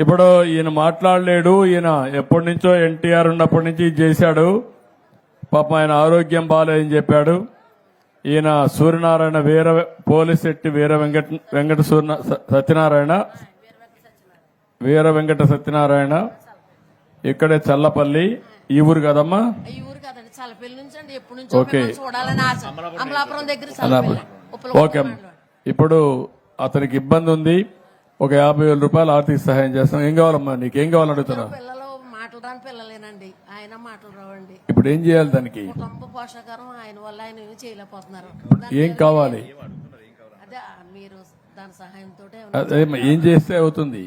ఇప్పుడు ఈయన మాట్లాడలేడు. ఈయన ఎప్పటి నుంచో ఎన్టీఆర్ ఉన్నప్పటి నుంచి ఇది చేశాడు. పాపం ఆయన ఆరోగ్యం బాగాలేదని చెప్పాడు. ఈయన సూర్యనారాయణ పోలిశెట్టి వెంకట సత్యనారాయణ వీర వెంకట సత్యనారాయణ ఇక్కడే చల్లపల్లి. ఈ ఊరు కదమ్మా? ఈ ఊరు కదండి, చల్లపల్లి నుంచి అండి. ఎప్పటి నుంచో మిమ్మల్ని చూడాలని ఆశ. అమలాపురం దగ్గర ఓకే అమ్మా. ఇప్పుడు అతనికి ఇబ్బంది ఉంది. ఒక 50,000 రూపాయలు ఆర్థిక సహాయం చేస్తాం. ఏం కావాలమ్మా? నీకేం కావాలని అడుగుతున్నా? పిల్లలు మాటలు రాని పిల్లలేనండి, ఆయన మాటలు రావండి. ఇప్పుడు ఏం చేయాలి దానికి? కుటుంబ పోషకారం ఆయన వల్ల ఆయన ఏమీ చేయలేకపోతున్నారు. ఏం కావాలి? అదే మీరు దాని సహాయంతో అదేమ్మా, ఏం చేస్తే అవుతుంది?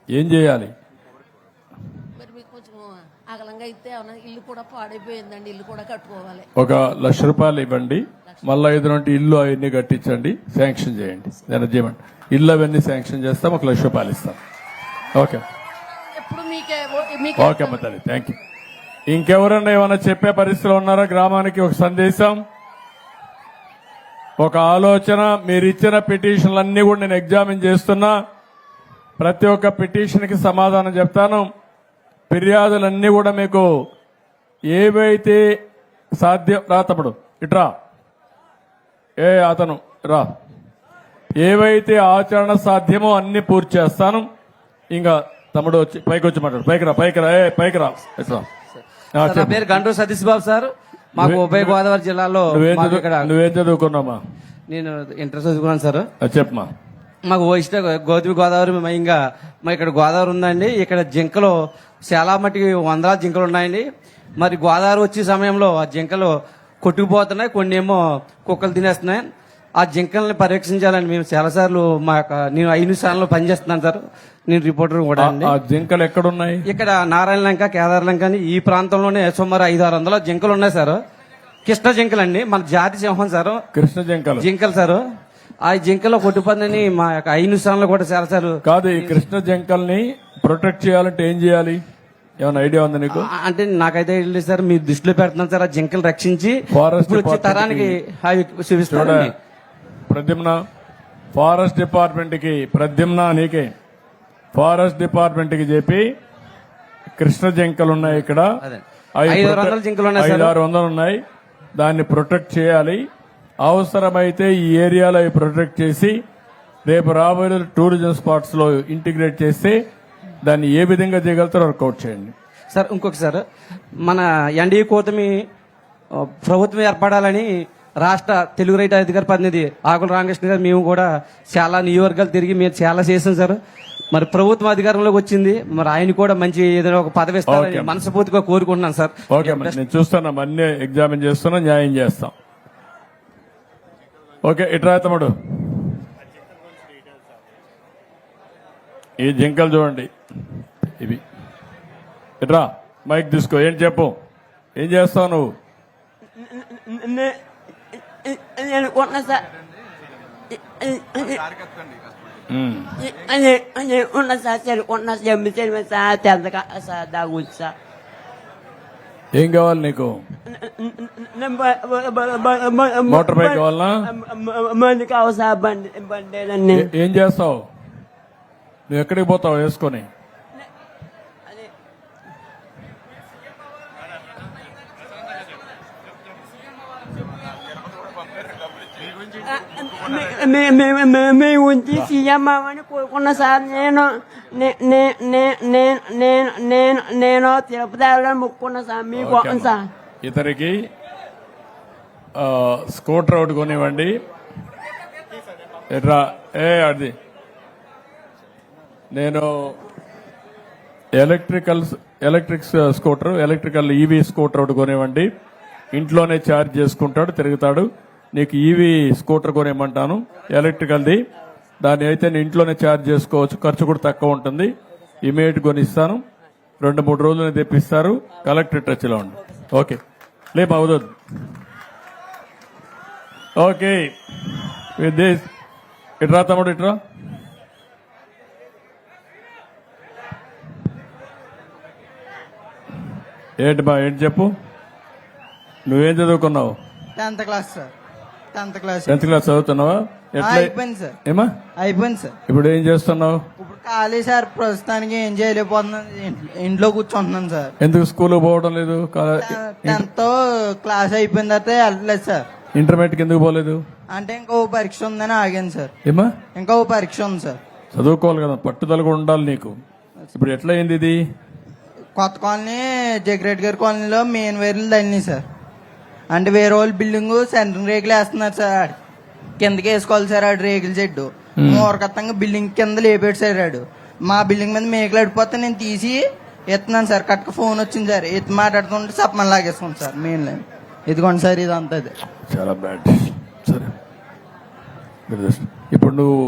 ఏం చేయాలి? మరి మీకు కొంచెం అగలంగా అయితే ఏమన్నా ఇల్లు కూడా పాడైపోయిందండి, ఇల్లు కూడా కట్టుకోవాలి. ఒక 1,00,000 రూపాయలు ఇవ్వండి. మళ్ళా 5 నుండి ఇల్లు అవన్నీ కట్టించండి, శాంక్షన్ చేయండి. నేను చేయమండి, ఇల్లు అవన్నీ శాంక్షన్ చేస్తాం. ఒక 1,00,000 రూపాయలు ఇస్తాం. ఓకే ఎప్పుడు ఓకే అమ్మ తల్లి, థ్యాంక్ యూ. ఇంకెవరన్నా ఏమైనా చెప్పే పరిస్థితిలో ఉన్నారా? గ్రామానికి ఒక సందేశం, ఒక ఆలోచన. మీరు ఇచ్చిన పిటిషన్లన్నీ కూడా నేను ఎగ్జామిన్ చేస్తున్నా. ప్రతి ఒక్క పిటిషన్ కి సమాధానం చెప్తాను. ఫిర్యాదులన్నీ కూడా మీకు ఏవైతే సాధ్యం, రా తమ్ముడు ఇట్రా, అతను రా, ఏవైతే ఆచరణ సాధ్యమో అన్ని పూర్తి చేస్తాను. ఇంకా తమ్ముడు వచ్చి పైకి వచ్చి మాట్లాడు. పైకి రా ఇట్రా. నా పేరు గంటూ సతీష్ బాబు సార్. మాకు ఉభయ గోదావరి జిల్లాలో నువ్వేం చదువుకున్నామా? నేను ఇంటర్ చదువుకున్నాను సార్. చెప్పమా. మాకు గోదావరి గోదావరి మెయిన్గా మా ఇక్కడ గోదావరి ఉందండి. ఇక్కడ జింకలు చాలా మటుకి వందలాది జింకలు ఉన్నాయండి. మరి గోదావరి వచ్చే సమయంలో ఆ జింకలు కొట్టుకుపోతున్నాయి, కొన్ని ఏమో కుక్కలు తినేస్తున్నాయి. ఆ జింకల్ని పరీక్షించాలని మేము చాలా సార్లు నేను 5 స్థానంలో పనిచేస్తున్నాను సార్. నేను రిపోర్టర్ కూడా అండి. ఆ జింకలు ఎక్కడున్నాయి? ఇక్కడ నారాయణ లంక, కేదార్ లంక అని ఈ ప్రాంతంలోనే సుమారు 500-600 జింకలు ఉన్నాయి సార్. కృష్ణ జింకలు అండి, మన జాతి సింహం సార్. కృష్ణ జింకలు సార్. ఆ జింకలో కొట్టుపందని మా యొక్క 5 స్థానంలో కూడా చాలా సార్. కాదు, ఈ కృష్ణ జింకల్ని ప్రొటెక్ట్ చేయాలంటే ఏం చేయాలి? ఏమైనా ఐడియా ఉందా నీకు? అంటే నాకైతే లేదు సార్, మీరు దృష్టిలో పెడుతున్నాను సార్. ఆ జింకలు రక్షించి ఇప్పుడు వచ్చే తరానికి చూపిస్తాను. ప్రద్యుమ్న, ఫారెస్ట్ డిపార్ట్మెంట్ కి, ప్రద్యుమ్న నీకే, ఫారెస్ట్ డిపార్ట్మెంట్ కి చెప్పి కృష్ణ జింకలు ఉన్నాయి ఇక్కడ, 500 జింకలు ఉన్నాయి, 500-600 ఉన్నాయి. దాన్ని ప్రొటెక్ట్ చేయాలి. అవసరమైతే ఈ ఏరియాలో ప్రొటెక్ట్ చేసి రేపు రాబోయే టూరిజం స్పాట్స్ లో ఇంటిగ్రేట్ చేస్తే దాన్ని ఏ విధంగా చేయగలుగుతారో వర్కౌట్ చేయండి సార్. ఇంకొక సార్, మన ఎన్డీఏ కూటమి ప్రభుత్వం ఏర్పడాలని రాష్ట్ర తెలుగు రైతు అధికార ప్రతినిధి ఆకుల రామకృష్ణ గారు మేము కూడా చాలా నియోజకవర్గాలు తిరిగి మేము చాలా చేసాం సార్. మరి ప్రభుత్వం అధికారంలోకి వచ్చింది, మరి ఆయన కూడా మంచి ఏదైనా ఒక పదవి ఇస్తారని మనస్ఫూర్తిగా కోరుకుంటున్నాను సార్. ఓకే, నేను చూస్తున్నాం, అన్ని ఎగ్జామిన్ చేస్తున్నా, న్యాయం చేస్తాం. ఓకే, ఇట్రా తమ్ముడు. ఈ జింకలు చూడండి ఇవి. ఇట్రా, మైక్ తీసుకో. ఏం చెప్పు, ఏం చేస్తావు నువ్వు? నేను కొన్నా సార్, ఉన్న సార్ కొన్నా సార్, తెల్లగా సార్ దాగుంది సార్. ఏం కావాలి నీకు? మోటార్ బైక్ కావాలనా? మంది కావాలి సార్, బండి. ఏం చేస్తావు నువ్వు? ఎక్కడికి పోతావు వేసుకొని? మేము ఉంచి సీఎం అవ్వని కోరుకున్నా సార్. నేను తిరుపతి వెళ్ళాలని మొక్కుకున్నా సార్. మీకు సార్ ఇతనికి స్కూటర్ ఒకటి కొనివ్వండి. ఎట్రా అది నేను electric scooter, electrical EV scooter ఒకటి కొనివ్వండి. ఇంట్లోనే ఛార్జ్ చేసుకుంటాడు, తిరుగుతాడు. నీకు ఈవీ స్కూటర్ కొనేయమంటాను, ఎలక్ట్రికల్ది. దాన్ని అయితే నేను ఇంట్లోనే ఛార్జ్ చేసుకోవచ్చు, ఖర్చు కూడా తక్కువ ఉంటుంది. ఇమీడియట్ కొనిస్తాను, 2-3 రోజులు తెప్పిస్తారు. కలెక్టర్ టచ్ లో ఉండి. ఓకే, లేపు అవుతుంది. ఓకే, విత్ దిస్ ఇట్రా తమ్ముడు, ఇట్రా. ఏంటి ఏంటి చెప్పు, నువ్వేం చదువుకున్నావు? 10th class sir. 10th class. 10th class చదువుతున్నావా? ఎట్లా అయిపోయింది సార్? ఏమా అయిపోయింది సార్. ఇప్పుడు ఏం చేస్తున్నావు? ఇప్పుడు ఖాళీ సార్, ప్రస్తుతానికి ఏం చేయలేకపోతున్నాను. ఇంట్లో కూర్చుంటున్నాను సార్. ఎందుకు స్కూల్కి పోవడం లేదు? 10th క్లాస్ అయిపోయిన తర్వాత వెళ్ళలేదు సార్. ఇంటర్మీడియట్కి ఎందుకు పోలేదు? అంటే ఇంకో పరీక్ష ఉందని ఆగాను సార్. ఏమా? ఇంకో పరీక్ష ఉంది సార్. చదువుకోవాలి కదా, పట్టుదల కూడా ఉండాలి నీకు. ఇప్పుడు ఎట్లా అయింది ఇది? కొత్త కాలనీ జగ్రెడ్ గారి కాలనీలో మెయిన్ వైర్లు తల్లినాయి సార్. అంటే వేరే వాళ్ళు బిల్డింగ్ సెంట్రింగ్ రేకులు వేస్తున్నారు సార్. కిందకి వేసుకోవాలి సార్ ఆడు రేకుల చెట్టు. మూరకత్తంగా బిల్డింగ్ కింద లేపాడు సార్ ఆడు. మా బిల్డింగ్ మీద మేకలు అడిపోతే నేను తీసి ఎత్తున్నాను సార్. కట్టుకు ఫోన్ వచ్చింది సార్, ఎత్తి మాట్లాడుతుంటే సప్పని లాగేసుకోండి సార్ మెయిన్ లైన్. ఇదిగోండి సార్, ఇదంతా ఇది. చాలా బ్యాడ్. సరే, ఇప్పుడు నువ్వు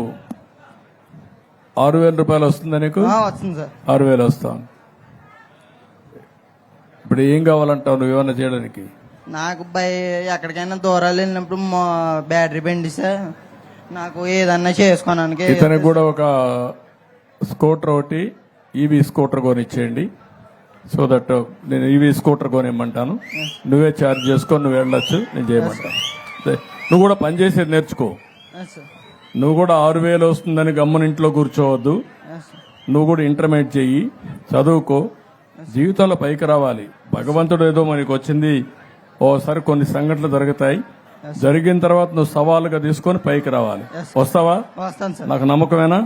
6,000 రూపాయలు వస్తుందా నీకు? వస్తుంది సార్. 6,000 వస్తాను. ఇప్పుడు ఏం కావాలంటావు నువ్వు ఏమన్నా చేయడానికి? నాకు ఎక్కడికైనా దూరాలు వెళ్ళినప్పుడు బ్యాటరీ బండి సార్, నాకు ఏదన్నా చేసుకోవడానికి. ఇతనికి కూడా ఒక స్కూటర్ ఒకటి, ఈవీ స్కూటర్ కొనిచ్చేయండి. సో దట్ నేను ఈవీ స్కూటర్ కొనిమ్మంటాను, నువ్వే ఛార్జ్ చేసుకొని నువ్వు వెళ్ళొచ్చు, నేను చేయమంటాను. నువ్వు కూడా పనిచేసేది నేర్చుకో. నువ్వు కూడా 6,000 వస్తుందని గమ్మున ఇంట్లో కూర్చోవద్దు. నువ్వు కూడా ఇంటర్మీడియట్ చెయ్యి, చదువుకో, జీవితంలో పైకి రావాలి. భగవంతుడు ఏదో మనకి వచ్చింది, ఓసారి కొన్ని సంఘటనలు జరుగుతాయి, జరిగిన తర్వాత నువ్వు సవాలుగా తీసుకొని పైకి రావాలి. వస్తావా? వస్తాను సార్. నాకు నమ్మకమేనా?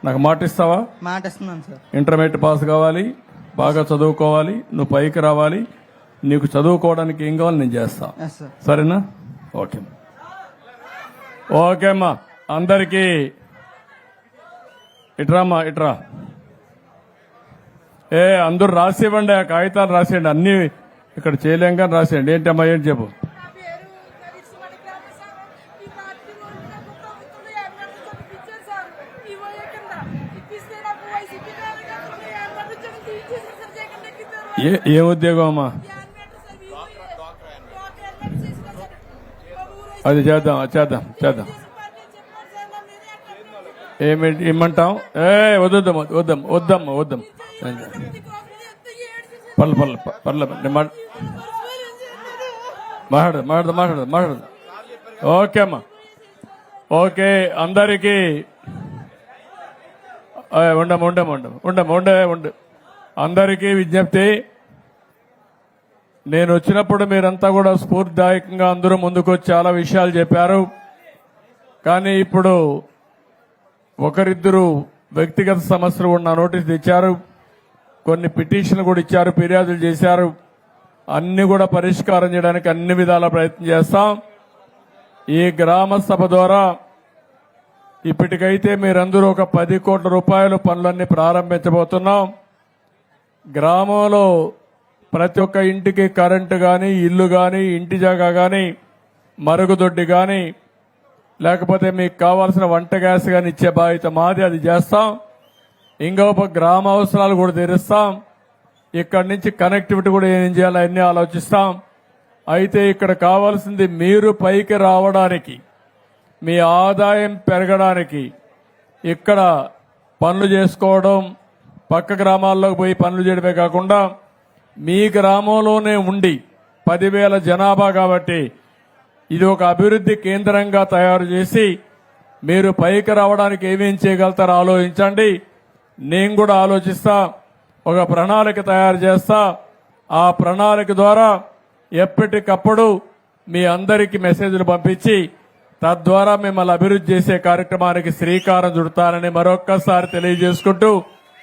నాకు మాట ఇస్తావా? మాట ఇస్తున్నాను సార్. ఇంటర్మీడియట్ పాస్ కావాలి, బాగా చదువుకోవాలి, నువ్వు పైకి రావాలి. నీకు చదువుకోవడానికి ఏం కావాలి నేను చేస్తా, ఎస్ సార్. సరేనా? ఓకే ఓకేమ్మా. అందరికీ ఇట్రామ్మా, ఇట్రా. అందరూ రాసివ్వండి, ఆ కాగితాలు రాసేయండి. అన్ని ఇక్కడ చేయలేం కానీ రాసేయండి. ఏంటమ్మా, ఏంటి చెప్పు. ఏ ఉద్యోగం అమ్మా? అది చేద్దాం, చేద్దాం, చేద్దాం. ఏమి ఇమ్మంటాం? వద్దాం, వద్దాం, వద్దమ్మా, వద్దాం. పర్లేదు మాట్లాడదు. ఓకే అమ్మా, ఓకే. అందరికీ ఉండు. అందరికీ విజ్ఞప్తి, నేను వచ్చినప్పుడు మీరంతా కూడా స్ఫూర్తిదాయకంగా అందరూ ముందుకొచ్చి చాలా విషయాలు చెప్పారు. కానీ ఇప్పుడు ఒకరిద్దరు వ్యక్తిగత సమస్యలు ఉన్న నోటీస్ ఇచ్చారు, కొన్ని పిటిషన్లు కూడా ఇచ్చారు, ఫిర్యాదులు చేశారు. అన్ని కూడా పరిష్కారం చేయడానికి అన్ని విధాల ప్రయత్నం చేస్తాం. ఈ గ్రామ సభ ద్వారా ఇప్పటికైతే మీరందరూ ఒక 10 కోట్ల రూపాయల పనులన్నీ ప్రారంభించబోతున్నాం. గ్రామంలో ప్రతి ఒక్క ఇంటికి కరెంటు గాని, ఇల్లు గాని, ఇంటి జాగా గాని, మరుగుదొడ్డి గాని, లేకపోతే మీకు కావాల్సిన వంట గ్యాస్ గాని ఇచ్చే బాధ్యత మాది, అది చేస్తాం. ఇంకొక గ్రామ అవసరాలు కూడా తీరుస్తాం. ఇక్కడి నుంచి కనెక్టివిటీ కూడా ఏం చేయాలో అన్ని ఆలోచిస్తాం. అయితే ఇక్కడ కావాల్సింది మీరు పైకి రావడానికి, మీ ఆదాయం పెరగడానికి, ఇక్కడ పనులు చేసుకోవడం, పక్క గ్రామాల్లోకి పోయి పనులు చేయడమే కాకుండా మీ గ్రామంలోనే ఉండి 10,000 జనాభా కాబట్టి ఇది ఒక అభివృద్ధి కేంద్రంగా తయారు చేసి మీరు పైకి రావడానికి ఏమేం చేయగలుగుతారో ఆలోచించండి. నేను కూడా ఆలోచిస్తా, ఒక ప్రణాళిక తయారు చేస్తా. ఆ ప్రణాళిక ద్వారా ఎప్పటికప్పుడు మీ అందరికీ మెసేజ్లు పంపించి తద్వారా మిమ్మల్ని అభివృద్ధి చేసే కార్యక్రమానికి శ్రీకారం చుడతానని మరొక్కసారి తెలియజేసుకుంటూ